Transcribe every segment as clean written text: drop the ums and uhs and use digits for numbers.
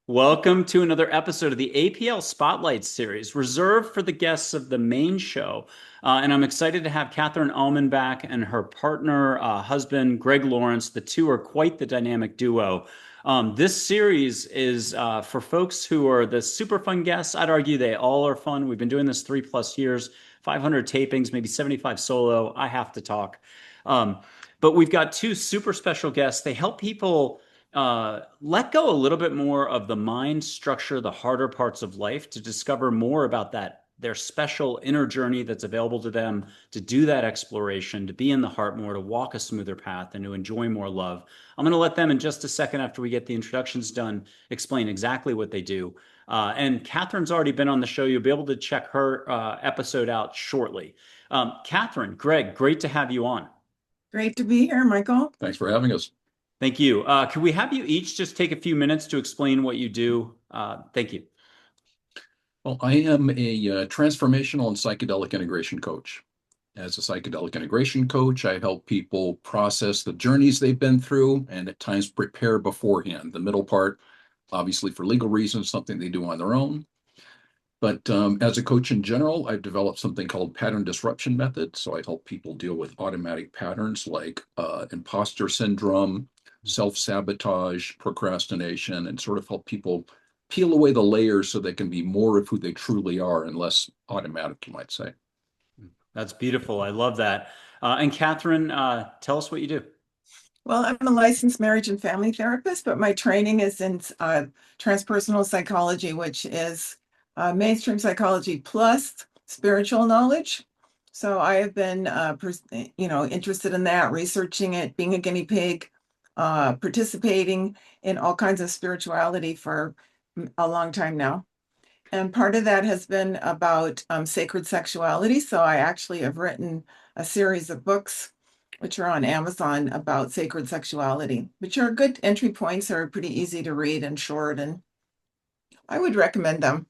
Welcome to another episode of the APL Spotlight Series, reserved for the guests of the main show. And I'm excited to have Catherine Auman back and her partner, husband, Greg Lawrence. The two are quite the dynamic duo. This series is for folks who are the super fun guests. I'd argue they all are fun. We've been doing this 3+ years, 500 tapings, maybe 75 solo. I have to talk. Um, but we've got two super special guests. They help people let go a little bit more of the mind structure, the harder parts of life, to discover more about their special inner journey that's available to them, to do that exploration, to be in the heart more, to walk a smoother path, and to enjoy more love. I'm going to let them in just a second after we get the introductions done explain exactly what they do. And Catherine's already been on the show. You'll be able to check her episode out shortly. Catherine, Greg, great to have you on. Great to be here, Michael. Thanks for having us. Thank you. Can we have you each just take a few minutes to explain what you do? Thank you. Well, I am a transformational and psychedelic integration coach. As a psychedelic integration coach, I help people process the journeys they've been through and at times prepare beforehand. The middle part, obviously for legal reasons, something they do on their own. But as a coach in general, I've developed something called pattern disruption method. So I help people deal with automatic patterns like imposter syndrome, self-sabotage, procrastination, and sort of help people peel away the layers so they can be more of who they truly are and less automatic, you might say. That's beautiful. I love that. And Catherine, tell us what you do. Well, I'm a licensed marriage and family therapist, but my training is in transpersonal psychology, which is mainstream psychology plus spiritual knowledge. So I have been, interested in that, researching it, being a guinea pig, participating in all kinds of spirituality for a long time now. And part of that has been about sacred sexuality. So I actually have written a series of books, which are on Amazon, about sacred sexuality, which are good entry points, are pretty easy to read and short, and I would recommend them.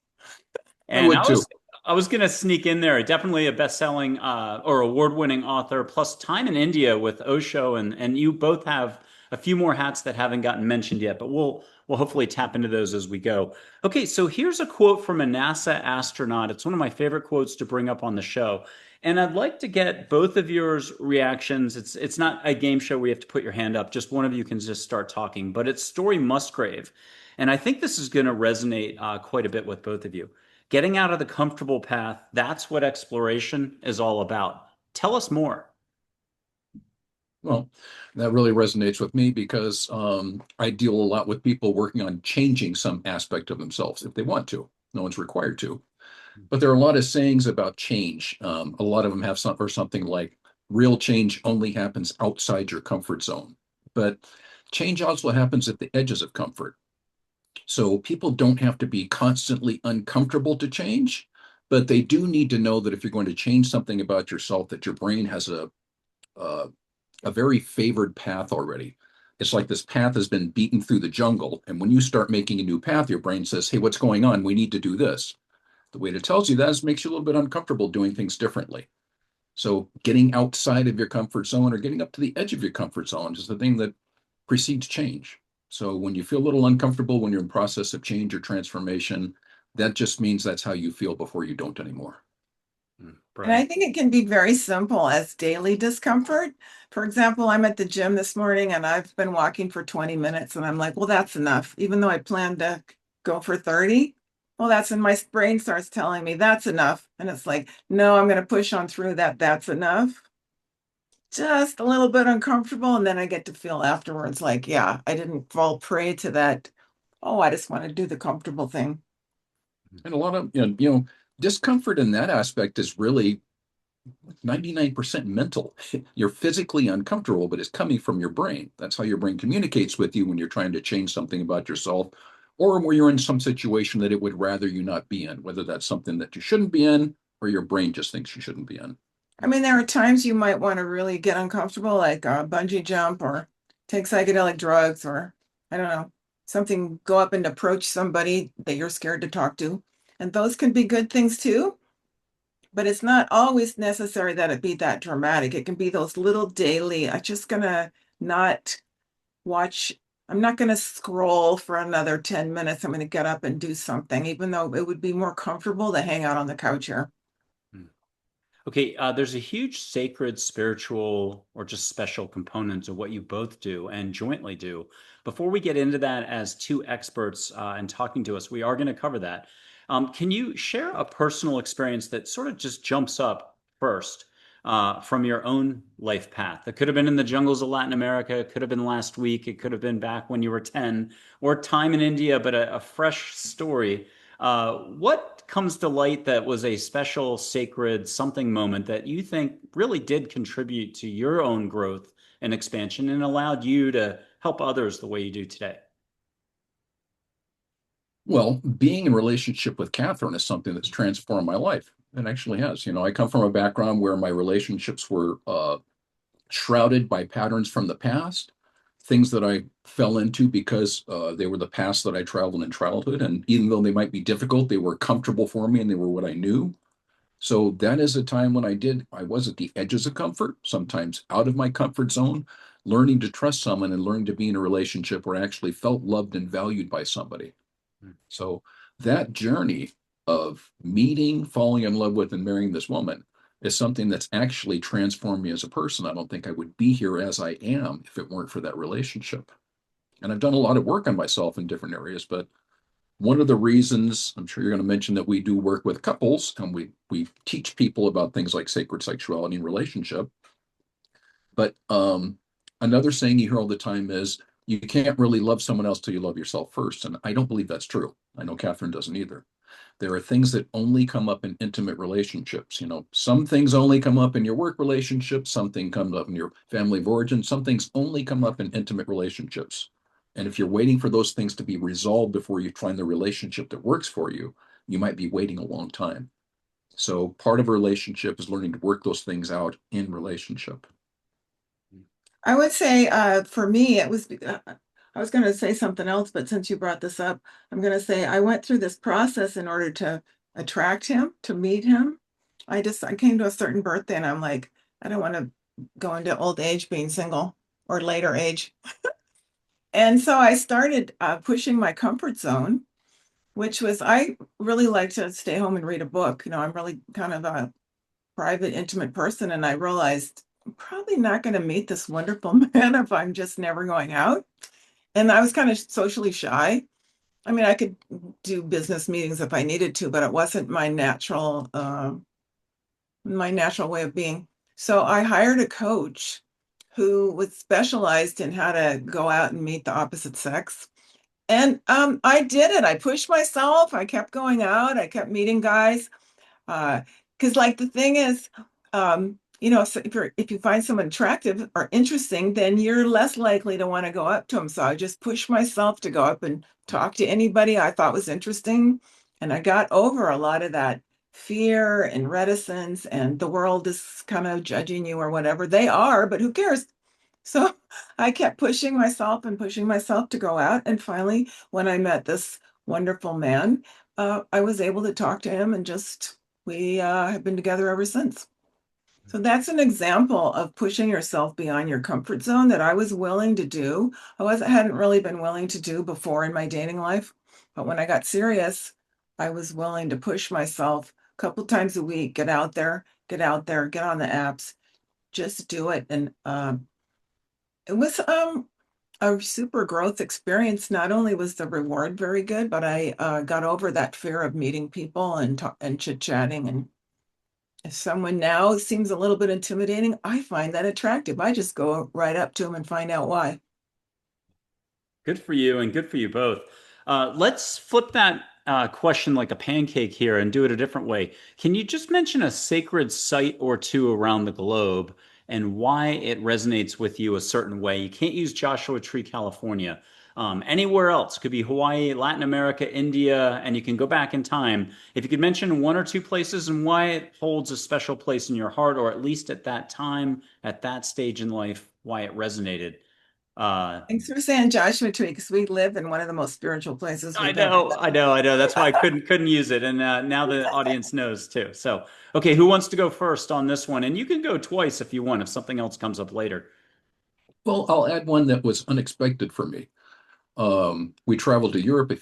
I And would too. I was going to sneak in there. Definitely a best-selling or award-winning author, plus time in India with Osho, and you both have a few more hats that haven't gotten mentioned yet, but we'll hopefully tap into those as we go. Okay, so here's a quote from a NASA astronaut. It's one of my favorite quotes to bring up on the show. And I'd like to get both of yours reactions. It's not a game show where you have to put your hand up. Just one of you can just start talking. But it's Story Musgrave. And I think this is going to resonate quite a bit with both of you. Getting out of the comfortable path, that's what exploration is all about. Tell us more. Well, that really resonates with me because I deal a lot with people working on changing some aspect of themselves if they want to. No one's required to. But there are a lot of sayings about change. A lot of them have something like real change only happens outside your comfort zone. But change also happens at the edges of comfort. So people don't have to be constantly uncomfortable to change, but they do need to know that if you're going to change something about yourself, that your brain has a, a very favored path already. It's like this path has been beaten through the jungle. And when you start making a new path, your brain says, hey, what's going on? We need to do this. The way it tells you that is makes you a little bit uncomfortable doing things differently. So getting outside of your comfort zone or getting up to the edge of your comfort zone is the thing that precedes change. So when you feel a little uncomfortable when you're in process of change or transformation, that just means that's how you feel before you don't anymore. And I Brilliant. think it can be very simple as daily discomfort. For example, I'm at the gym this morning and I've been walking for 20 minutes and I'm like, well, that's enough. Even though I planned to go for 30, well, that's when my brain starts telling me that's enough. And it's like, no, I'm going to push on through that. That's enough. Just a little bit uncomfortable. And then I get to feel afterwards like, yeah, I didn't fall prey to that. Oh, I just want to do the comfortable thing. And a lot of, discomfort in that aspect is really 99% mental. You're physically uncomfortable, but it's coming from your brain. That's how your brain communicates with you when you're trying to change something about yourself or where you're in some situation that it would rather you not be in, whether that's something that you shouldn't be in or your brain just thinks you shouldn't be in. I mean, there are times you might want to really get uncomfortable, like a bungee jump or take psychedelic drugs, or I don't know, something, go up and approach somebody that you're scared to talk to. And those can be good things too, but it's not always necessary that it be that dramatic. It can be those little daily, I'm just gonna not watch I'm not going to scroll for another 10 minutes. I'm going to get up and do something, even though it would be more comfortable to hang out on the couch here. Okay, there's a huge sacred, spiritual, or just special component to what you both do and jointly do. Before we get into that as two experts and talking to us, we are going to cover that. Can you share a personal experience that sort of just jumps up first from your own life path? It could have been in the jungles of Latin America, it could have been last week, it could have been back when you were 10, or time in India, but a fresh story. What comes to light that was a special, sacred something moment that you think really did contribute to your own growth and expansion and allowed you to help others the way you do today? Well, being in relationship with Catherine is something that's transformed my life. It actually has. I come from a background where my relationships were shrouded by patterns from the past, things that I fell into because they were the past that I traveled in childhood. And even though they might be difficult, they were comfortable for me and they were what I knew. So that is a time when I was at the edges of comfort, sometimes out of my comfort zone, learning to trust someone and learning to be in a relationship where I actually felt loved and valued by somebody. So that journey of meeting, falling in love with, and marrying this woman is something that's actually transformed me as a person. I don't think I would be here as I am if it weren't for that relationship. And I've done a lot of work on myself in different areas, but one of the reasons I'm sure you're going to mention that we do work with couples and we teach people about things like sacred sexuality and relationship. But another saying you hear all the time is you can't really love someone else till you love yourself first. And I don't believe that's true. I know Catherine doesn't either. There are things that only come up in intimate relationships. Some things only come up in your work relationships, something comes up in your family of origin, some things only come up in intimate relationships. And if you're waiting for those things to be resolved before you find the relationship that works for you, you might be waiting a long time. So part of a relationship is learning to work those things out in relationship. I would say for me, I was going to say something else, but since you brought this up, I'm going to say I went through this process in order to attract him, to meet him. I came to a certain birthday and I'm like, I don't want to go into old age being single or later age. And so I started pushing my comfort zone, which was I really like to stay home and read a book. I'm really kind of a private, intimate person. And I realized I'm probably not going to meet this wonderful man if I'm just never going out. And I was kind of socially shy. I mean, I could do business meetings if I needed to, but it wasn't my natural way of being. So I hired a coach who was specialized in how to go out and meet the opposite sex. And I did it. I pushed myself. I kept going out. I kept meeting guys. Because like the thing is, if you find someone attractive or interesting, then you're less likely to want to go up to them. So I just pushed myself to go up and talk to anybody I thought was interesting. And I got over a lot of that fear and reticence, and the world is kind of judging you or whatever. They are, but who cares? So I kept pushing myself to go out. And finally, when I met this wonderful man, I was able to talk to him and just we have been together ever since. So that's an example of pushing yourself beyond your comfort zone that I was willing to do. I hadn't really been willing to do before in my dating life, but when I got serious, I was willing to push myself a couple times a week, get out there, get on the apps, just do it. And it was a super growth experience. Not only was the reward very good, but I got over that fear of meeting people and chit-chatting. And if someone now seems a little bit intimidating, I find that attractive. I just go right up to them and find out why. Good for you and good for you both. Let's flip that question like a pancake here and do it a different way. Can you just mention a sacred site or two around the globe and why it resonates with you a certain way? You can't use Joshua Tree, California. Anywhere else, could be Hawaii, Latin America, India, and you can go back in time. If you could mention one or two places and why it holds a special place in your heart, or at least at that time, at that stage in life, why it resonated. Uh, Thanks for saying Joshua Tree, because we live in one of the most spiritual places I we've ever know, I know, I know. That's why I couldn't use it, and now the audience knows too. So, okay, who wants to go first on this one? And you can go twice if you want, if something else comes up later. Well, I'll add one that was unexpected for me. We traveled to Europe a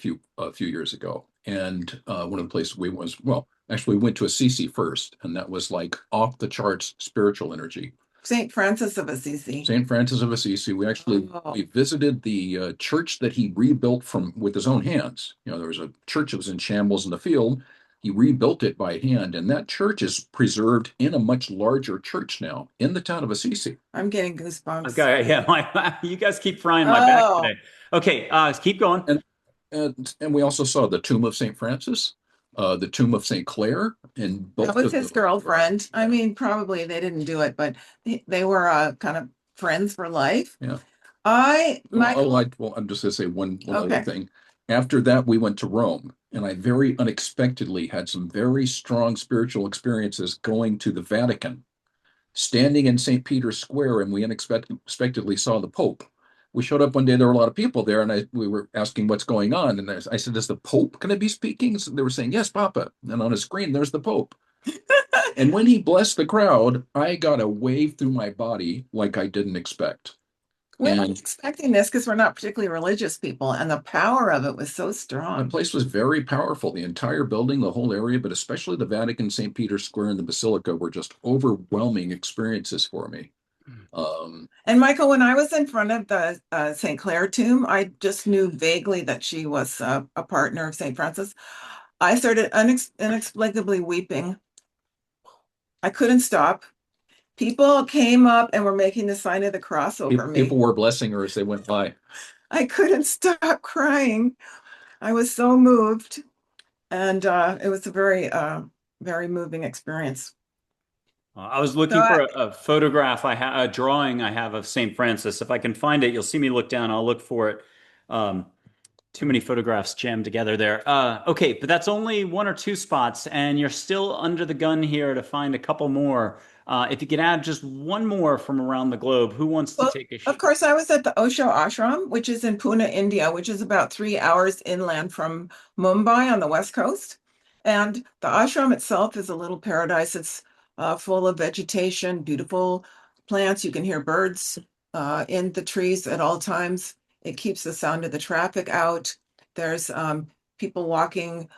few years ago, and one of the places we was well, actually, we went to Assisi first, and that was like off the charts spiritual energy. St. Francis of Assisi. St. Francis of Assisi. We visited the church that he rebuilt from with his own hands. You know, there was a church that was in shambles in the field. He rebuilt it by hand, and that church is preserved in a much larger church now in the town of Assisi. I'm getting goosebumps. Okay, yeah, you guys keep frying my back Oh, today. Okay, keep going. And we also saw the tomb of St. Francis, the tomb of St. Clare, and that both was of his those. girlfriend. I mean, probably they didn't do it, but they were kind of friends for life. Yeah. Michael, I'm just going to say one other okay. thing. After that, we went to Rome, and I very unexpectedly had some very strong spiritual experiences going to the Vatican, standing in St. Peter's Square, and we unexpectedly saw the Pope. We showed up one day, there were a lot of people there, and we were asking what's going on. And I said, "Is the Pope going to be speaking?" So they were saying, "Yes, Papa." And on a screen, there's the Pope. And when he blessed the crowd, I got a wave through my body like I didn't expect. We weren't And expecting this because we're not particularly religious people, and the power of it was so the strong. place was very powerful. The entire building, the whole area, but especially the Vatican, St. Peter's Square, and the Basilica were just overwhelming experiences for me. And Michael, when I was in front of the St. Clare tomb, I just knew vaguely that she was a partner of St. Francis. I started inexplicably weeping. I couldn't stop. People came up and were making the sign of the cross over People me. were blessing her as they went by. I couldn't stop crying. I was so moved, and it was a very moving experience. I was So looking for a photograph a drawing I have of St. Francis. If I can find it, you'll see me look down. I'll look for it. Um, Too many photographs jammed together there. Okay, but that's only one or two spots, and you're still under the gun here to find a couple more. If you could add just one more from around the globe, who wants to well, take a of shot? course, I was at the Osho Ashram, which is in Pune, India, which is about 3 hours inland from Mumbai on the west coast. And the ashram itself is a little paradise. It's full of vegetation, beautiful plants. You can hear birds in the trees at all times. It keeps the sound of the traffic out. There's people walking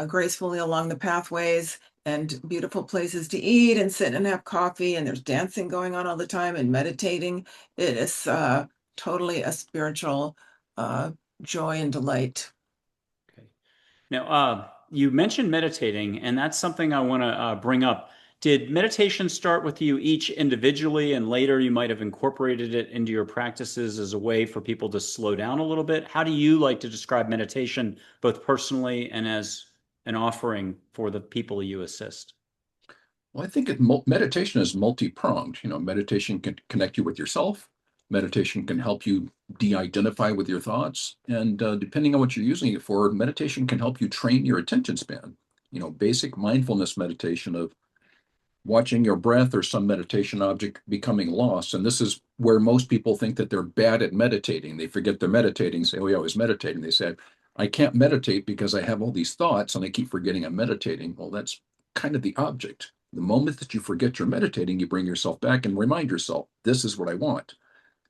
gracefully along the pathways and beautiful places to eat and sit and have coffee. And there's dancing going on all the time and meditating. It is totally a spiritual joy and delight. Okay. Now, you mentioned meditating, and that's something I want to bring up. Did meditation start with you each individually, and later you might have incorporated it into your practices as a way for people to slow down a little bit? How do you like to describe meditation, both personally and as an offering for the people you assist? Well, I think meditation is multi-pronged. You know, meditation can connect you with yourself. Meditation can help you de-identify with your thoughts. And depending on what you're using it for, meditation can help you train your attention span. You know, basic mindfulness meditation of watching your breath or some meditation object becoming lost. And this is where most people think that they're bad at meditating. They forget they're meditating, say, "Oh, yeah, I was meditating." They say, "I can't meditate because I have all these thoughts and I keep forgetting I'm meditating." Well, that's kind of the object. The moment that you forget you're meditating, you bring yourself back and remind yourself, "This is what I want."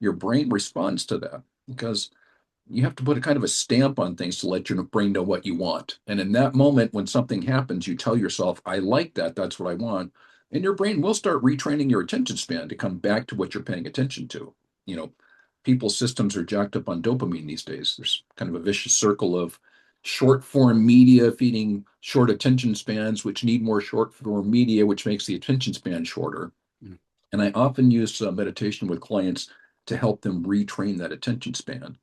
Your brain responds to that because you have to put a kind of a stamp on things to let your brain know what you want. And in that moment, when something happens, you tell yourself, "I like that. That's what I want." And your brain will start retraining your attention span to come back to what you're paying attention to. You know, people's systems are jacked up on dopamine these days. There's kind of a vicious circle of short form media feeding short attention spans, which need more short form media, which makes the attention span shorter. Mm. And I often use meditation with clients to help them retrain that attention span.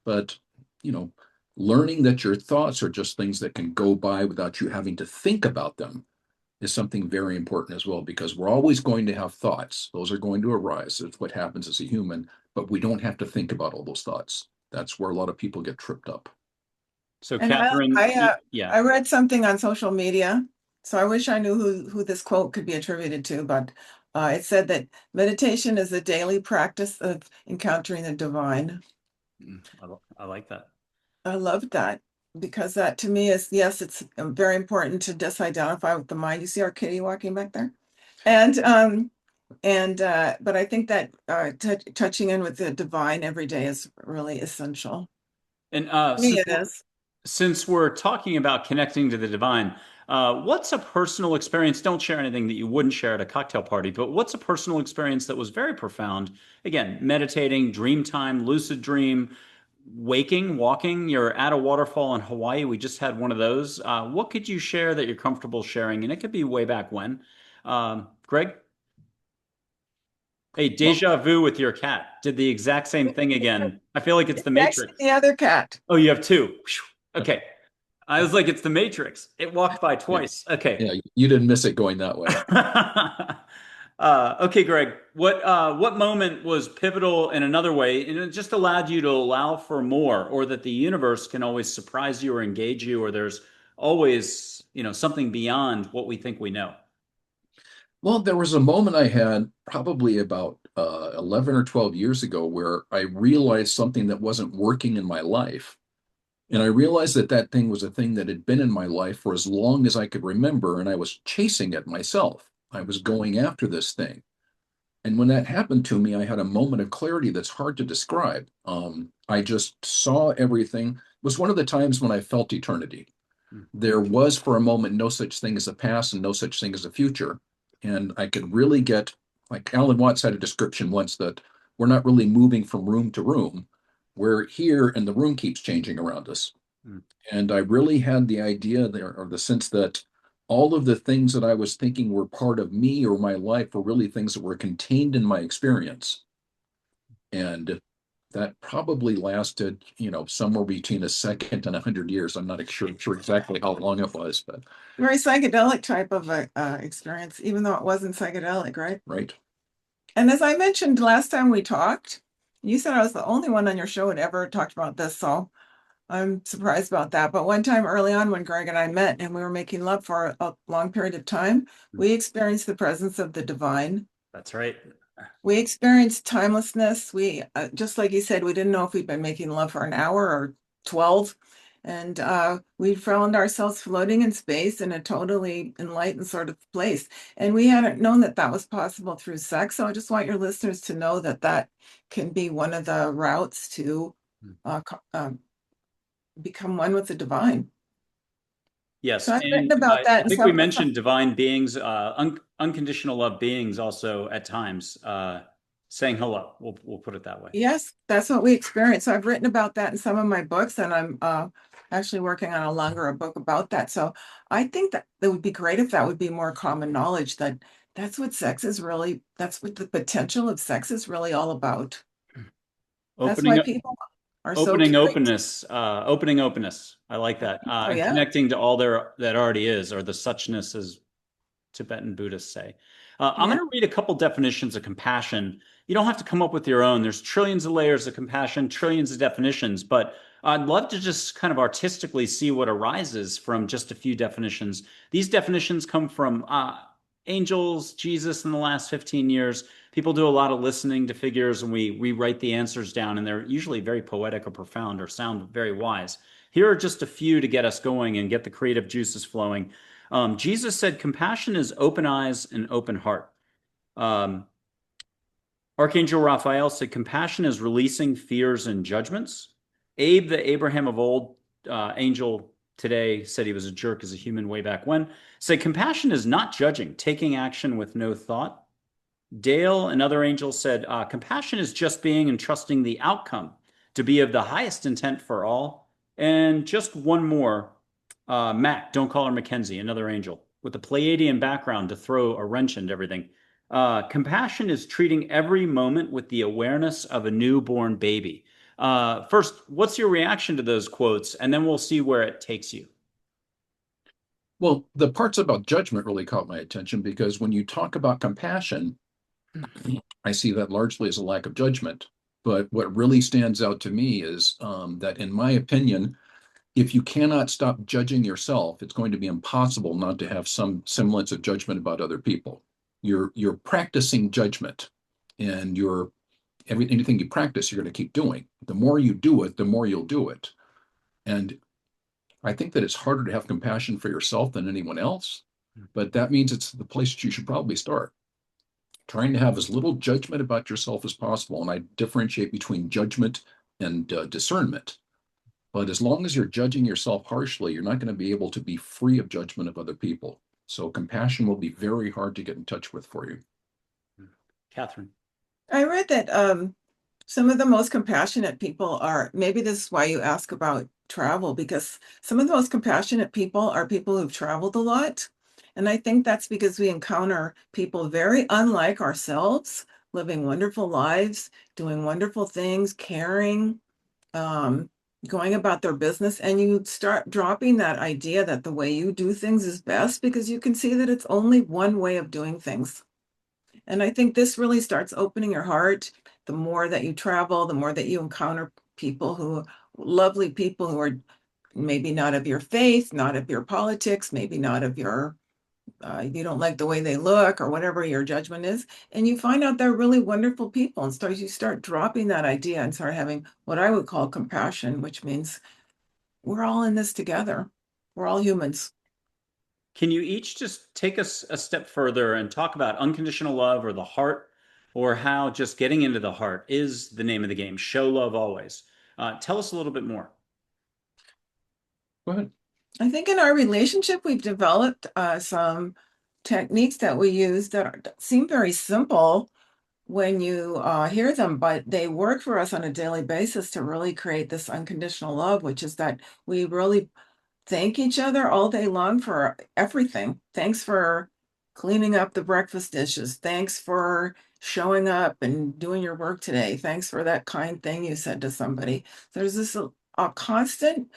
But, you know, learning that your thoughts are just things that can go by without you having to think about them is something very important as well, because we're always going to have thoughts. Those are going to arise. It's what happens as a human, but we don't have to think about all those thoughts. That's where a lot of people get tripped up. So, And Catherine, yeah. I read something on social media, so I wish I knew who this quote could be attributed to, but it said that meditation is a daily practice of encountering the divine. I like that. I love that because that to me is, yes, it's very important to disidentify with the mind. You see our kitty walking back there? And but I think that touching in with the divine every day is really essential. And Me, it is. since we're talking about connecting to the divine, what's a personal experience? Don't share anything that you wouldn't share at a cocktail party, but what's a personal experience that was very profound? Again, meditating, dream time, lucid dream, waking, walking. You're at a waterfall in Hawaii. We just had one of those. What could you share that you're comfortable sharing? And it could be way back when. Greg? Hey, Well, deja vu with your cat. Did the exact same thing again. I feel like it's the It's actually Matrix. the other cat. Oh, you have two. Okay. I was like, it's the Matrix. It walked by yeah, twice. Okay. yeah, you didn't miss it going that way. Okay, Greg. What moment was pivotal in another way, and it just allowed you to allow for more, or that the universe can always surprise you or engage you, or there's always, something beyond what we think we know. Well, there was a moment I had probably about 11 or 12 years ago where I realized something that wasn't working in my life. And I realized that that thing was a thing that had been in my life for as long as I could remember, and I was chasing it myself. I was going after this thing. And when that happened to me, I had a moment of clarity that's hard to describe. I just saw everything. It was one of the times when I felt eternity. There was, for a moment, no such thing as a past and no such thing as a future. And I could really get, like Alan Watts had a description once that we're not really moving from room to room. We're here and the room keeps changing around us. Mm. And I really had the idea there, or the sense that all of the things that I was thinking were part of me or my life were really things that were contained in my experience. And that probably lasted, somewhere between a second and 100 years. I'm not sure exactly how long it was, but Very psychedelic type of experience, even though it wasn't psychedelic, right? right. And as I mentioned last time we talked, you said I was the only one on your show that ever talked about this, so I'm surprised about that. But one time early on when Greg and I met and we were making love for a long period of time, we experienced the presence of the divine. That's right. We experienced timelessness. We, just like you said, we didn't know if we'd been making love for an hour or 12. And we found ourselves floating in space in a totally enlightened sort of place. And we hadn't known that that was possible through sex. So I just want your listeners to know that that can be one of the routes to uh, become one with the divine. Yes, So I've written and about that I in think we some, mentioned divine beings, unconditional love beings, also at times saying hello. We'll put it that way. yes, that's what we experience. So I've written about that in some of my books, and I'm actually working on a longer book about that. So I think that it would be great if that would be more common knowledge that that's what sex is really, that's what the potential of sex is really all about. That's why Opening people are so curious. opening openness. I like that. Oh And yeah, connecting to all there that already is, or the suchness, as Tibetan Buddhists say. I'm yeah. going to read a couple definitions of compassion. You don't have to come up with your own. There's trillions of layers of compassion, trillions of definitions, but I'd love to just kind of artistically see what arises from just a few definitions. These definitions come from angels, Jesus in the last 15 years. People do a lot of listening to figures and we rewrite the answers down, and they're usually very poetic or profound or sound very wise. Here are just a few to get us going and get the creative juices flowing. Jesus said, compassion is open eyes and open heart. Um, Archangel Raphael said, compassion is releasing fears and judgments. Abe, the Abraham of old, angel today, said he was a jerk as a human way back when. Said, compassion is not judging, taking action with no thought. Dale, another angel, said, compassion is just being and trusting the outcome to be of the highest intent for all. And just one more, Mac, don't call her Mackenzie, another angel, with a Pleiadian background to throw a wrench into everything. Compassion is treating every moment with the awareness of a newborn baby. First, what's your reaction to those quotes? And then we'll see where it takes you. Well, the parts about judgment really caught my attention because when you talk about compassion, I see that largely as a lack of judgment. But what really stands out to me is that, in my opinion, if you cannot stop judging yourself, it's going to be impossible not to have some semblance of judgment about other people. You're practicing judgment, and anything you practice, you're going to keep doing. The more you do it, the more you'll do it. And I think that it's harder to have compassion for yourself than anyone else, but that means it's the place that you should probably start. Trying to have as little judgment about yourself as possible. And I differentiate between judgment and discernment. But as long as you're judging yourself harshly, you're not going to be able to be free of judgment of other people. So compassion will be very hard to get in touch with for you. Catherine. I read that some of the most compassionate people are, maybe this is why you ask about travel, because some of the most compassionate people are people who've traveled a lot. And I think that's because we encounter people very unlike ourselves, living wonderful lives, doing wonderful things, caring, um, going about their business. And you start dropping that idea that the way you do things is best because you can see that it's only one way of doing things. And I think this really starts opening your heart. The more that you travel, the more that you encounter people who, lovely people who are maybe not of your faith, not of your politics, maybe not of your, you don't like the way they look or whatever your judgment is. And you find out they're really wonderful people. And so you start dropping that idea and start having what I would call compassion, which means we're all in this together. We're all humans. Can you each just take us a step further and talk about unconditional love or the heart, or how just getting into the heart is the name of the game? Show love always. Tell us a little bit more. Go ahead. I think in our relationship, we've developed some techniques that we use that seem very simple when you hear them, but they work for us on a daily basis to really create this unconditional love, which is that we really thank each other all day long for everything. Thanks for cleaning up the breakfast dishes. Thanks for showing up and doing your work today. Thanks for that kind thing you said to somebody. There's this a constant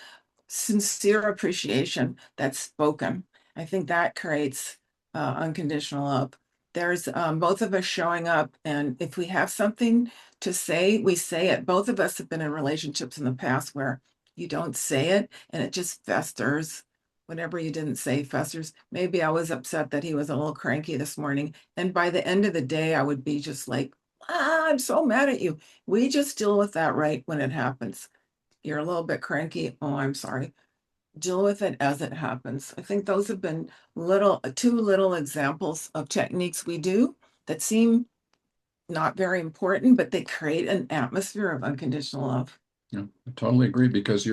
sincere appreciation that's spoken. I think that creates unconditional love. There's both of us showing up, and if we have something to say, we say it. Both of us have been in relationships in the past where you don't say it and it just festers. Whatever you didn't say festers. Maybe I was upset that he was a little cranky this morning. And by the end of the day, I would be just like, I'm so mad at you. We just deal with that right when it happens. You're a little bit cranky. Oh, I'm sorry. Deal with it as it happens. I think those have been two little examples of techniques we do that seem not very important, but they create an atmosphere of unconditional love. Yeah, I totally agree because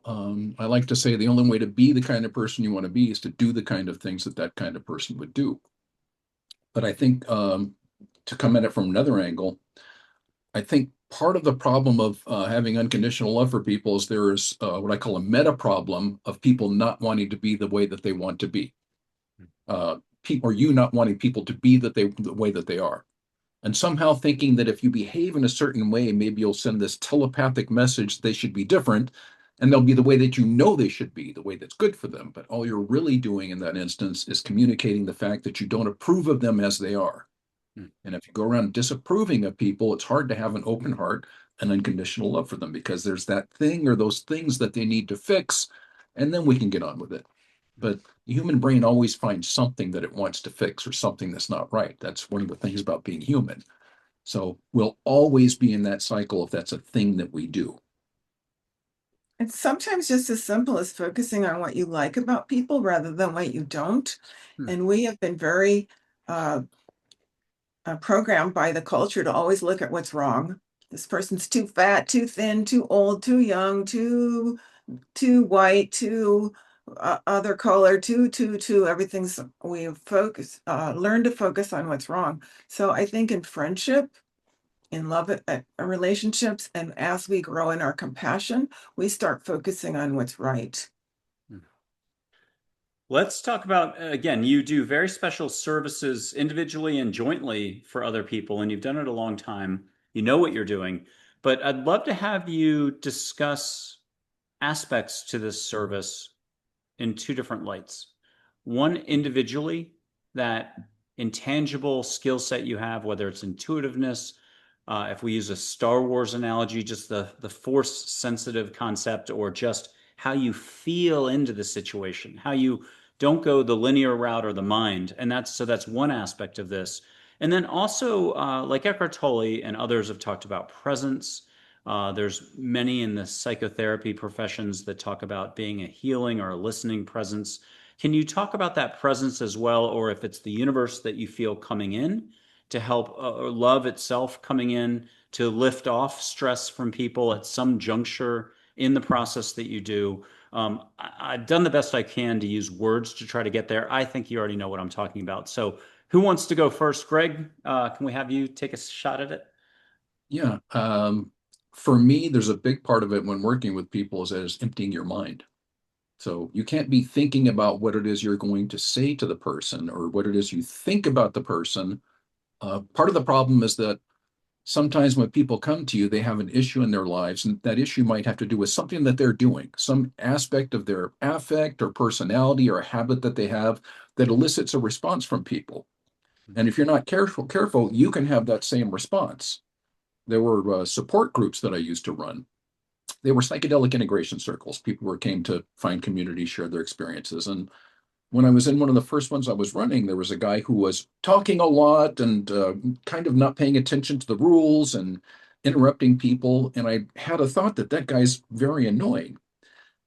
I like to say the only way to be the kind of person you want to be is to do the kind of things that that kind of person would do. But I think to come at it from another angle, I think part of the problem of having unconditional love for people is there is what I call a meta problem of people not wanting to be the way that they want to be. People, or you not wanting people to be the way that they are. And somehow thinking that if you behave in a certain way, maybe you'll send this telepathic message they should be different, and they'll be the way that you know they should be, the way that's good for them. But all you're really doing in that instance is communicating the fact that you don't approve of them as they are. And if you go around disapproving of people, it's hard to have an open heart and unconditional love for them because there's that thing or those things that they need to fix, and then we can get on with it. But the human brain always finds something that it wants to fix or something that's not right. That's one of the things about being human. So we'll always be in that cycle if that's a thing that we do. It's sometimes just as simple as focusing on what you like about people rather than what you don't. And we have been very programmed by the culture to always look at what's wrong. This person's too fat, too thin, too old, too young, too white, too other color, too. Everything's we focus, learn to focus on what's wrong. So I think in friendship, in love, relationships, and as we grow in our compassion, we start focusing on what's right. Let's talk about, again, you do very special services individually and jointly for other people, and you've done it a long time. You know what you're doing. But I'd love to have you discuss aspects to this service in two different lights. One, individually, that intangible skill set you have, whether it's intuitiveness, if we use a Star Wars analogy, just the force sensitive concept, or just how you feel into the situation, how you don't go the linear route or the mind. And that's one aspect of this. And then also, like Eckhart Tolle and others have talked about presence. There's many in the psychotherapy professions that talk about being a healing or a listening presence. Can you talk about that presence as well, or if it's the universe that you feel coming in to help, or love itself coming in to lift off stress from people at some juncture in the process that you do. I've done the best I can to use words to try to get there. I think you already know what I'm talking about. So who wants to go first? Greg, can we have you take a shot at it? Yeah. For me, there's a big part of it when working with people is emptying your mind. So you can't be thinking about what it is you're going to say to the person or what it is you think about the person. Part of the problem is that sometimes when people come to you, they have an issue in their lives, and that issue might have to do with something that they're doing, some aspect of their affect or personality or a habit that they have that elicits a response from people. And if you're not careful, you can have that same response. There were support groups that I used to run. They were psychedelic integration circles. People who came to find community, share their experiences. And when I was in one of the first ones I was running, there was a guy who was talking a lot and kind of not paying attention to the rules and interrupting people. And I had a thought that that guy's very annoying.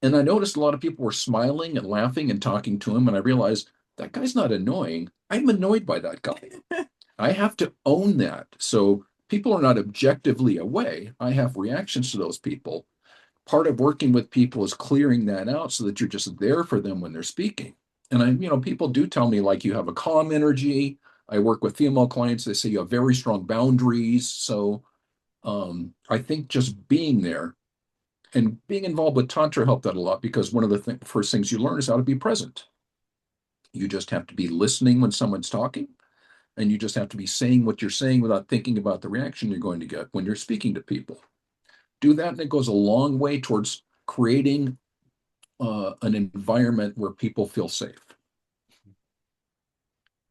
And I noticed a lot of people were smiling and laughing and talking to him. And I realized that guy's not annoying. I'm annoyed by that guy. I have to own that. So people are not objectively away. I have reactions to those people. Part of working with people is clearing that out so that you're just there for them when they're speaking. And people do tell me like you have a calm energy. I work with female clients. They say you have very strong boundaries. So I think just being there and being involved with Tantra helped that a lot because one of the first things you learn is how to be present. You just have to be listening when someone's talking, and you just have to be saying what you're saying without thinking about the reaction you're going to get when you're speaking to people. Do that, and it goes a long way towards creating an environment where people feel safe.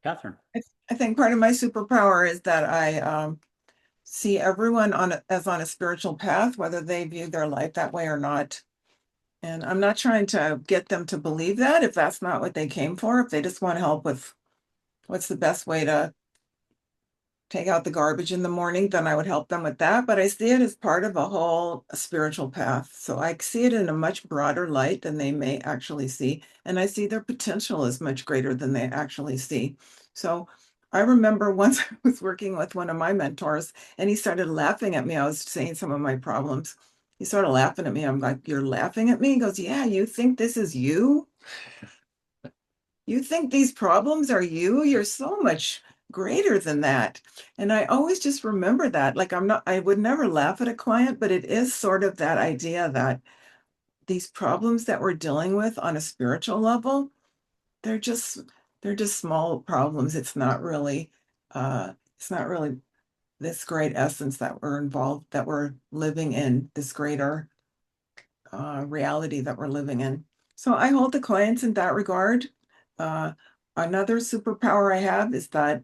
Catherine. I think part of my superpower is that I see everyone as on a spiritual path, whether they view their life that way or not. And I'm not trying to get them to believe that if that's not what they came for. If they just want help with what's the best way to take out the garbage in the morning, then I would help them with that. But I see it as part of a whole spiritual path. So I see it in a much broader light than they may actually see. And I see their potential is much greater than they actually see. So I remember once I was working with one of my mentors and he started laughing at me. I was saying some of my problems. He started laughing at me. I'm like, "You're laughing at me?" He goes, "Yeah, you think this is you? You think these problems are you? You're so much greater than that." And I always just remember that. Like I would never laugh at a client, but it is sort of that idea that these problems that we're dealing with on a spiritual level, they're just they're just small problems. It's not really this great essence that we're involved, that we're living in, this greater reality that we're living in. So I hold the clients in that regard. Uh, Another superpower I have is that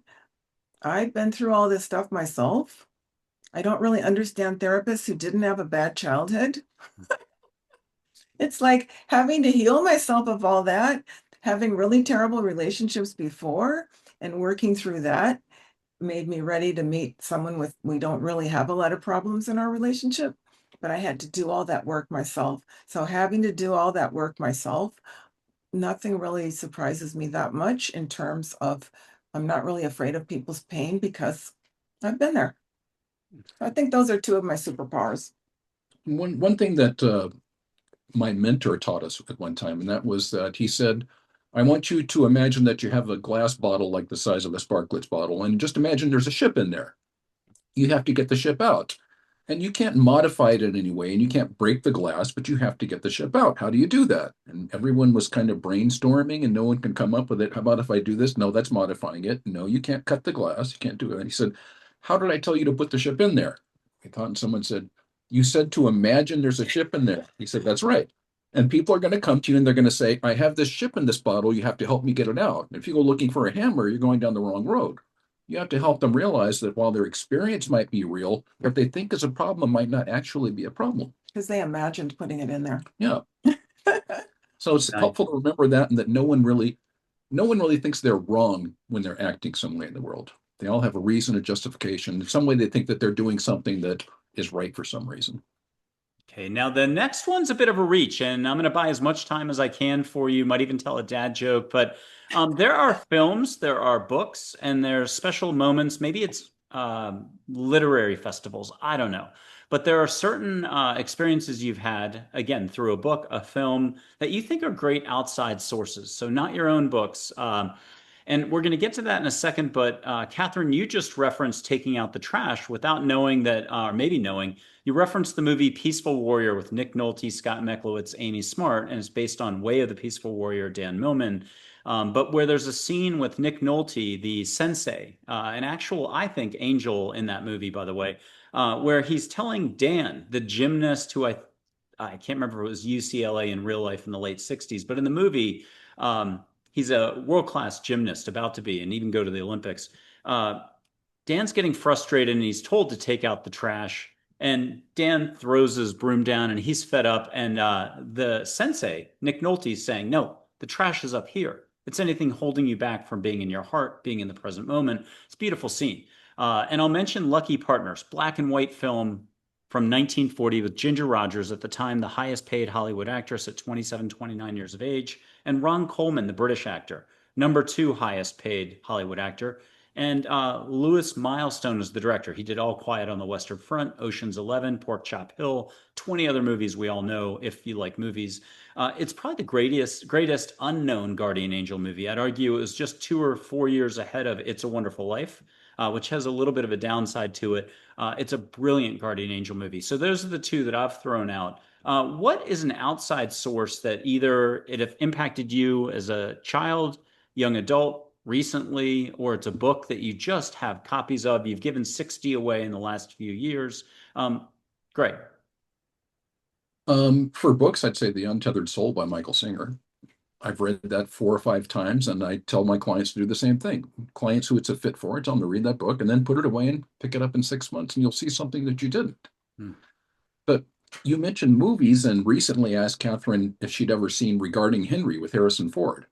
I've been through all this stuff myself. I don't really understand therapists who didn't have a bad childhood. It's like having to heal myself of all that, having really terrible relationships before, and working through that made me ready to meet someone with, we don't really have a lot of problems in our relationship, but I had to do all that work myself. So having to do all that work myself, nothing really surprises me that much in terms of I'm not really afraid of people's pain because I've been there. I think those are two of my superpowers. One thing that my mentor taught us at one time, and that was that he said, I want you to imagine that you have a glass bottle like the size of a Sparkletts bottle, and just imagine there's a ship in there. You have to get the ship out. And you can't modify it in any way, and you can't break the glass, but you have to get the ship out. How do you do that? And everyone was kind of brainstorming, and no one can come up with it. How about if I do this? No, that's modifying it. No, you can't cut the glass. You can't do it. And he said, how did I tell you to put the ship in there? I thought, and someone said, you said to imagine there's a ship in there. He said, that's right. And people are going to come to you and they're going to say, I have this ship in this bottle. You have to help me get it out. And if you go looking for a hammer, you're going down the wrong road. You have to help them realize that while their experience might be real, what they think is a problem might not actually be a problem. Because they imagined putting it in there. Yeah. So it's helpful to remember that, and that no one really thinks they're wrong when they're acting some way in the world. They all have a reason, a justification. In some way, they think that they're doing something that is right for some reason. Okay, now the next one's a bit of a reach, and I'm going to buy as much time as I can for you. Might even tell a dad joke, but there are films, there are books, and there's special moments. Maybe it's literary festivals. I don't know. But there are certain experiences you've had, again, through a book, a film, that you think are great outside sources. So, not your own books. And we're going to get to that in a second. But, Catherine, you just referenced taking out the trash without knowing that, or maybe knowing, you referenced the movie Peaceful Warrior with Nick Nolte, Scott Meklowitz, Amy Smart, and it's based on Way of the Peaceful Warrior, Dan Millman. But where there's a scene with Nick Nolte, the sensei, an actual, I think, angel in that movie, by the way, where he's telling Dan, the gymnast who I can't remember if it was UCLA in real life in the late 60s, but in the movie, he's a world-class gymnast about to be and even go to the Olympics. Dan's getting frustrated and he's told to take out the trash. And Dan throws his broom down and he's fed up. And the sensei, Nick Nolte, is saying, no, the trash is up here. It's anything holding you back from being in your heart, being in the present moment. It's a beautiful scene. And I'll mention Lucky Partners, black and white film from 1940 with Ginger Rogers, at the time the highest paid Hollywood actress at 27, 29 years of age, and Ron Coleman, the British actor, number two highest paid Hollywood actor. And Louis Milestone is the director. He did All Quiet on the Western Front, Ocean's 11, Pork Chop Hill, 20 other movies we all know if you like movies. It's probably the greatest unknown guardian angel movie. I'd argue it was just 2 or 4 years ahead of It's a Wonderful Life, which has a little bit of a downside to it. It's a brilliant guardian angel movie. So those are the two that I've thrown out. What is an outside source that either it have impacted you as a child, young adult, recently, or it's a book that you just have copies of? You've given 60 away in the last few years. Great. For books, I'd say The Untethered Soul by Michael Singer. I've read that 4 or 5 times, and I tell my clients to do the same thing. Clients who it's a fit for, I tell them to read that book and then put it away and pick it up in 6 months, and you'll see something that you didn't. Hmm. But you mentioned movies, and recently asked Catherine if she'd ever seen Regarding Henry with Harrison Ford.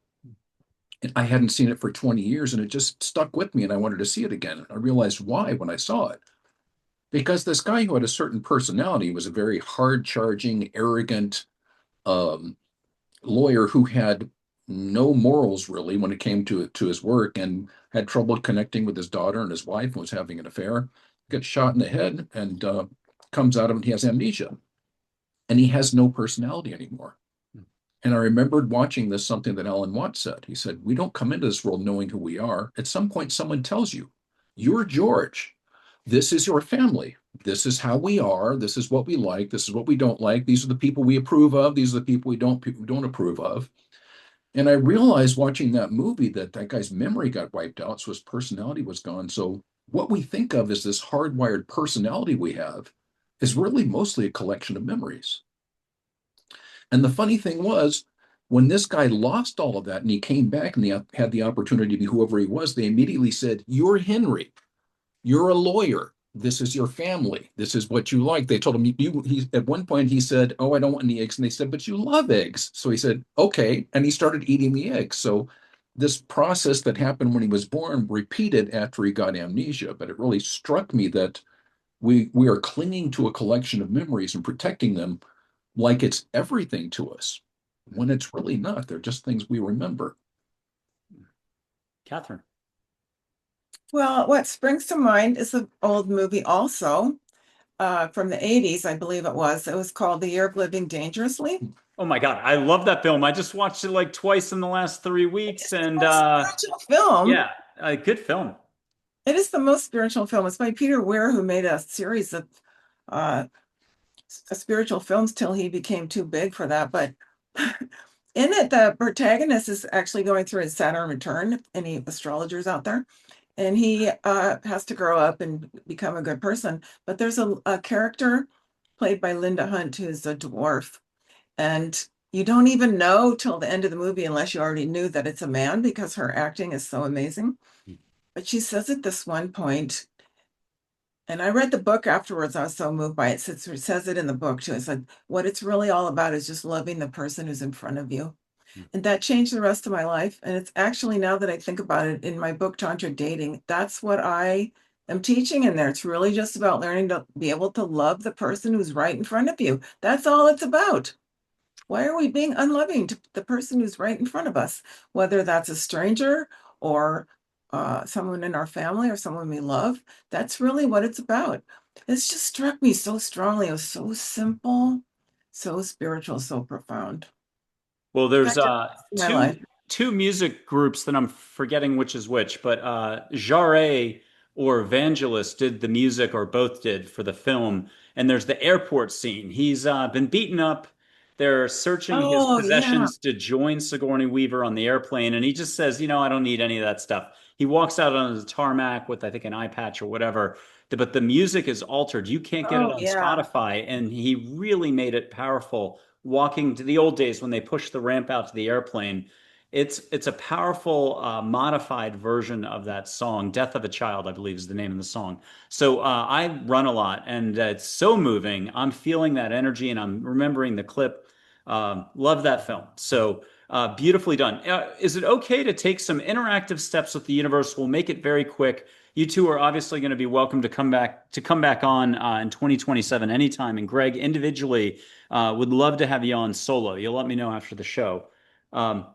And I hadn't seen it for 20 years, and it just stuck with me, and I wanted to see it again. I realized why when I saw it. Because this guy who had a certain personality was a very hard-charging, arrogant um, lawyer who had no morals really when it came to his work, and had trouble connecting with his daughter and his wife, and was having an affair. Gets shot in the head and comes out of it. He has amnesia, and he has no personality anymore. And I remembered watching this, something that Alan Watts said. He said, we don't come into this world knowing who we are. At some point, someone tells you, you're George. This is your family. This is how we are. This is what we like. This is what we don't like. These are the people we approve of. These are the people we don't approve of. And I realized watching that movie that guy's memory got wiped out, so his personality was gone. So what we think of as this hardwired personality we have is really mostly a collection of memories. And the funny thing was, when this guy lost all of that and he came back and he had the opportunity to be whoever he was, they immediately said, you're Henry. You're a lawyer. This is your family. This is what you like. They told him, at one point he said, oh, I don't want any eggs. And they said, but you love eggs. So he said, okay. And he started eating the eggs. So this process that happened when he was born repeated after he got amnesia. But it really struck me that we are clinging to a collection of memories and protecting them like it's everything to us, when it's really not. They're just things we remember. Catherine. Well, what springs to mind is an old movie also from the 80s, I believe it was. It was called The Year of Living Dangerously. Oh my God, I love that film. I just watched it like twice in the last 3 weeks. It's And the most spiritual film. yeah, a good film. It is the most spiritual film. It's by Peter Weir, who made a series of spiritual films till he became too big for that. But in it, the protagonist is actually going through his Saturn return. Any astrologers out there? And he has to grow up and become a good person. But there's a character played by Linda Hunt who's a dwarf. And you don't even know till the end of the movie, unless you already knew, that it's a man, because her acting is so amazing. But she says at this one point, and I read the book afterwards, I was so moved by it. It says it in the book too. It said, what it's really all about is just loving the person who's in front of you. And that changed the rest of my life. And it's actually, now that I think about it, in my book, Tantra Dating, that's what I am teaching in there. It's really just about learning to be able to love the person who's right in front of you. That's all it's about. Why are we being unloving to the person who's right in front of us? Whether that's a stranger or someone in our family or someone we love. That's really what it's about. It's just struck me so strongly. It was so simple, so spiritual, so profound. Well, there's Affected my life. two music groups that I'm forgetting which is which, but Jarre or Vangelis did the music, or both did, for the film. And there's the airport scene. He's been beaten up. They're searching his Oh, yeah. possessions to join Sigourney Weaver on the airplane, and he just says, I don't need any of that stuff. He walks out on the tarmac with, I think, an eye patch or whatever. But the music is altered. You can't get it Oh, on yeah. Spotify, and he really made it powerful walking to the old days when they pushed the ramp out to the airplane. It's a powerful modified version of that song. Death of a Child, I believe, is the name of the song. So I run a lot, and it's so moving. I'm feeling that energy, and I'm remembering the clip. Love that film. So beautifully done. Is it okay to take some interactive steps with the universe? We'll make it very quick. You two are obviously going to be welcome to come back on in 2027 anytime. And Greg, individually, would love to have you on solo. You'll let me know after the show. Um,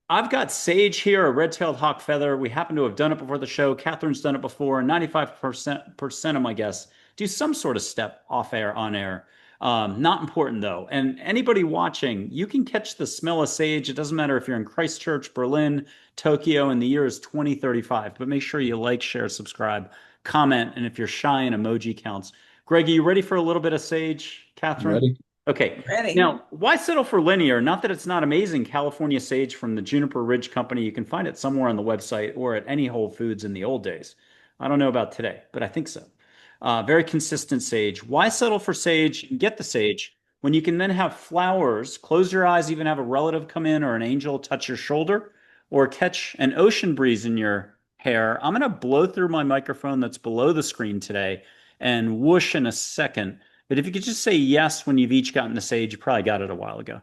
I've got sage here, a red-tailed hawk feather. We happen to have done it before the show. Catherine's done it before. 95% of my guests do some sort of step off air, on air. Not important though. And anybody watching, you can catch the smell of sage. It doesn't matter if you're in Christchurch, Berlin, Tokyo, and the year is 2035. But make sure you like, share, subscribe, comment, and if you're shy, an emoji counts. Greg, are you ready for a little bit of sage, Catherine? Ready? Okay. Ready. Now, why settle for linear? Not that it's not amazing. California sage from the Juniper Ridge Company. You can find it somewhere on the website or at any Whole Foods in the old days. I don't know about today, but I think so. Very consistent sage. Why settle for sage and get the sage when you can then have flowers, close your eyes, even have a relative come in or an angel touch your shoulder or catch an ocean breeze in your hair? I'm going to blow through my microphone that's below the screen today and whoosh in a second. But if you could just say yes when you've each gotten the sage, you probably got it a while ago.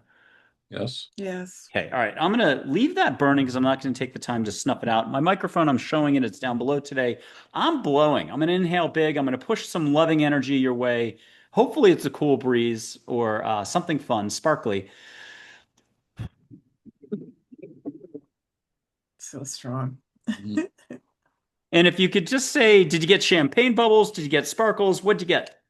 Yes. Yes. Okay, all right. I'm going to leave that burning because I'm not going to take the time to snuff it out. My microphone, I'm showing it. It's down below today. I'm blowing. I'm going to inhale big. I'm going to push some loving energy your way. Hopefully, it's a cool breeze or something fun, sparkly. So strong. Mhm. And if you could just say, did you get champagne bubbles? Did you get sparkles? What'd you get?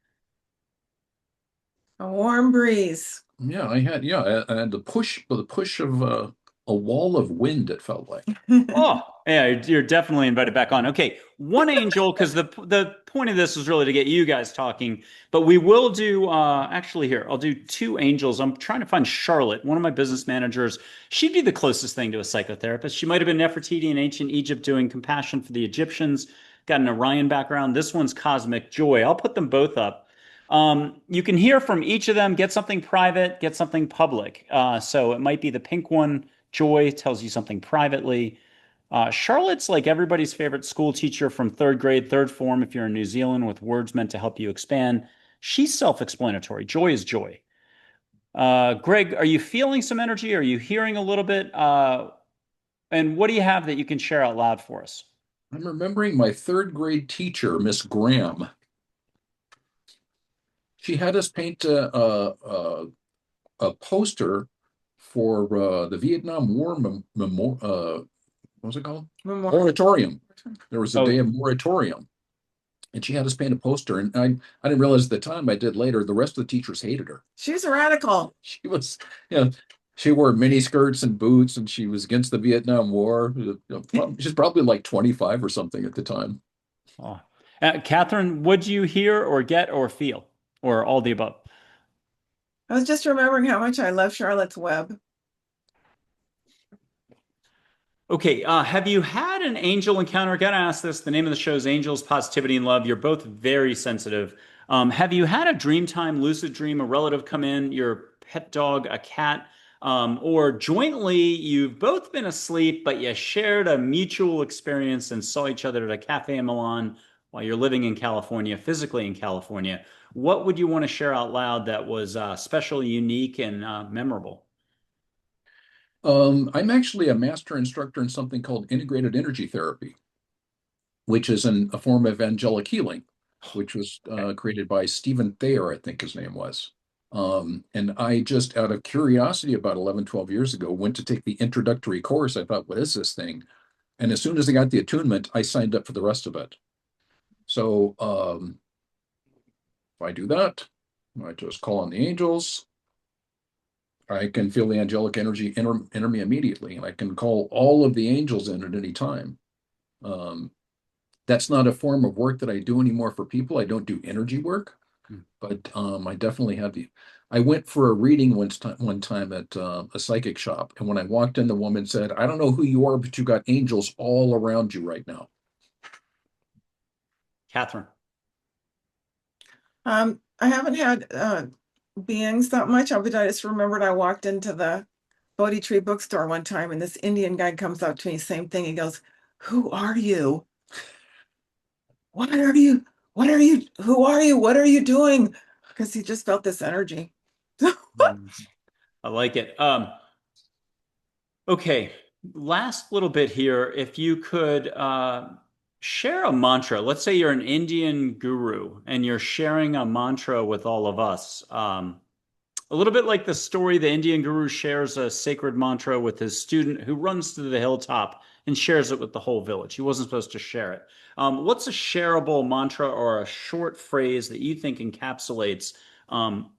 A warm breeze. Yeah, I had the push of a wall of wind, it felt like. Oh, yeah, you're definitely invited back on. Okay, one angel, because the point of this is really to get you guys talking, but we will do actually here, I'll do two angels. I'm trying to find Charlotte, one of my business managers. She'd be the closest thing to a psychotherapist. She might have been Nefertiti in ancient Egypt doing compassion for the Egyptians, got an Orion background. This one's cosmic joy. I'll put them both up. You can hear from each of them, get something private, get something public. So it might be the pink one. Joy tells you something privately. Charlotte's like everybody's favorite school teacher from third grade, third form, if you're in New Zealand, with words meant to help you expand. She's self-explanatory. Joy is joy. Greg, are you feeling some energy? Are you hearing a little bit? And what do you have that you can share out loud for us? I'm remembering my third grade teacher, Miss Graham. She had us paint a poster for the Vietnam War what was it called? Memorial. Moratorium. There was a day Oh, of moratorium, and she had us paint a poster. And I didn't realize at the time, I did later, the rest of the teachers hated her. She's a radical. She was, you know, she wore mini skirts and boots, and she was against the Vietnam War. She's probably like 25 or something at the time. oh. Catherine, would you hear or get or feel, or all the above? I was just remembering how much I love Charlotte's Web. Okay, have you had an angel encounter? Gotta ask this. The name of the show is Angels, Positivity, and Love. You're both very sensitive. Have you had a dream time, lucid dream, a relative come in, your pet dog, a cat, or jointly you've both been asleep, but you shared a mutual experience and saw each other at a cafe in Milan while you're living in California, physically in California? What would you want to share out loud that was special, unique, and memorable? I'm actually a master instructor in something called integrated energy therapy, which is a form of angelic healing, which was created by Stephen Thayer, I think his name was. And I just, out of curiosity, about 11, 12 years ago, went to take the introductory course. I thought, what is this thing? And as soon as I got the attunement, I signed up for the rest of it. So if I do that, I just call on the angels. I can feel the angelic energy enter me immediately, and I can call all of the angels in at any time. Um, that's not a form of work that I do anymore for people. I don't do energy work, but I definitely have the. I went for a reading one time at a psychic shop, and when I walked in, the woman said, "I don't know who you are, but you got angels all around you right now." Catherine. I haven't had beings that much, but I just remembered I walked into the Bodhi Tree bookstore one time, and this Indian guy comes up to me, same thing. He goes, "Who are you? What are you? What are you? Who are you? What are you doing?" Because he just felt this energy. I like it. Okay, last little bit here. If you could share a mantra, let's say you're an Indian guru and you're sharing a mantra with all of us. A little bit like the story, the Indian guru shares a sacred mantra with his student who runs to the hilltop and shares it with the whole village. He wasn't supposed to share it. What's a shareable mantra or a short phrase that you think encapsulates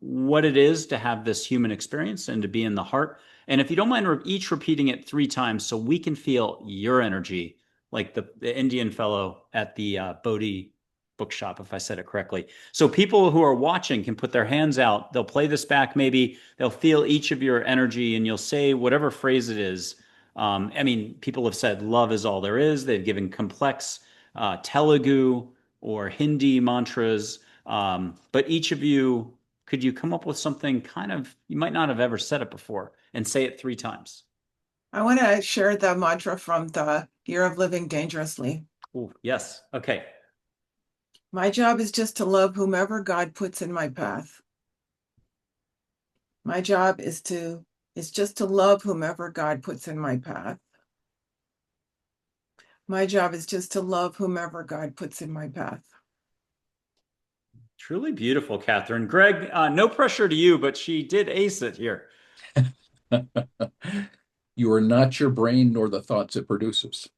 what it is to have this human experience and to be in the heart? And if you don't mind each repeating it 3 times so we can feel your energy, like the Indian fellow at the Bodhi bookshop, if I said it correctly. So people who are watching can put their hands out. They'll play this back, maybe they'll feel each of your energy, and you'll say whatever phrase it is. I mean, people have said love is all there is. They've given complex Telugu or Hindi mantras. But each of you, could you come up with something kind of, you might not have ever said it before, and say it 3 times? I want to share the mantra from the Year of Living Dangerously. Ooh, yes. Okay. My job is just to love whomever God puts in my path. My job is just to love whomever God puts in my path. My job is just to love whomever God puts in my path. Truly beautiful, Catherine. Greg, no pressure to you, but she did ace it here. You are not your brain nor the thoughts it produces.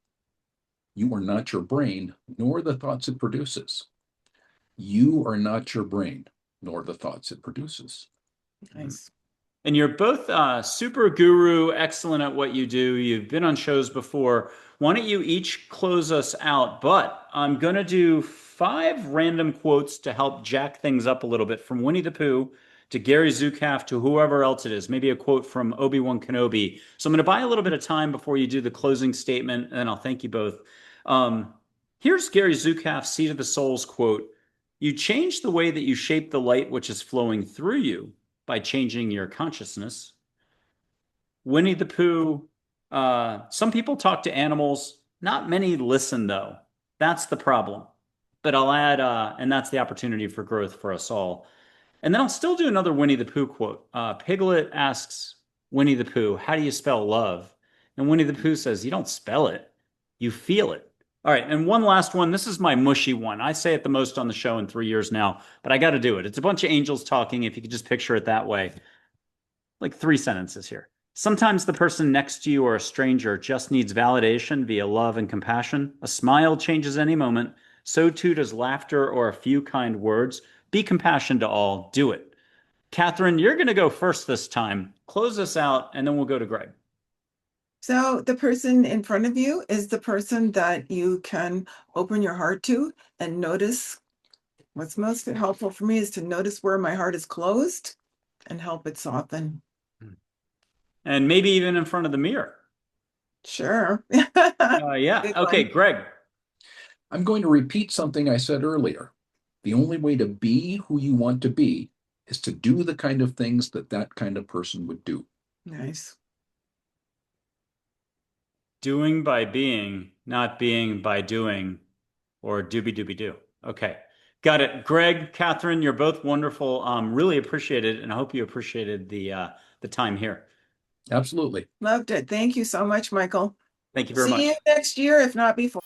You are not your brain nor the thoughts it produces. You are not your brain nor the thoughts it produces. Nice. And you're both super guru, excellent at what you do. You've been on shows before. Why don't you each close us out? But I'm going to do 5 random quotes to help jack things up a little bit, from Winnie the Pooh to Gary Zukav to whoever else it is. Maybe a quote from Obi-Wan Kenobi. So I'm going to buy a little bit of time before you do the closing statement, and then I'll thank you both. Um, Here's Gary Zukav's Seed of the Souls quote. You change the way that you shape the light which is flowing through you by changing your consciousness. Winnie the Pooh, some people talk to animals. Not many listen, though. That's the problem. But I'll add, and that's the opportunity for growth for us all. And then I'll still do another Winnie the Pooh quote. Piglet asks Winnie the Pooh, how do you spell love? And Winnie the Pooh says, you don't spell it, you feel it. All right, and one last one. This is my mushy one. I say it the most on the show in 3 years now, but I got to do it. It's a bunch of angels talking, if you could just picture it that way. Like 3 sentences here. Sometimes the person next to you or a stranger just needs validation via love and compassion. A smile changes any moment. So too does laughter or a few kind words. Be compassionate to all. Do it. Catherine, you're going to go first this time. Close us out, and then we'll go to Greg. So the person in front of you is the person that you can open your heart to and notice. What's most helpful for me is to notice where my heart is closed and help it soften. And maybe even in front of the mirror. Sure. Yeah. Good Okay, one. Greg. I'm going to repeat something I said earlier. The only way to be who you want to be is to do the kind of things that that kind of person would do. Nice. Doing by being, not being by doing, or doobie doobie doo. Okay. Got it. Greg, Catherine, you're both wonderful. Really appreciate it, and I hope you appreciated the time here. Absolutely. Loved it. Thank you so much, Michael. Thank you very See much. you next year, if not before.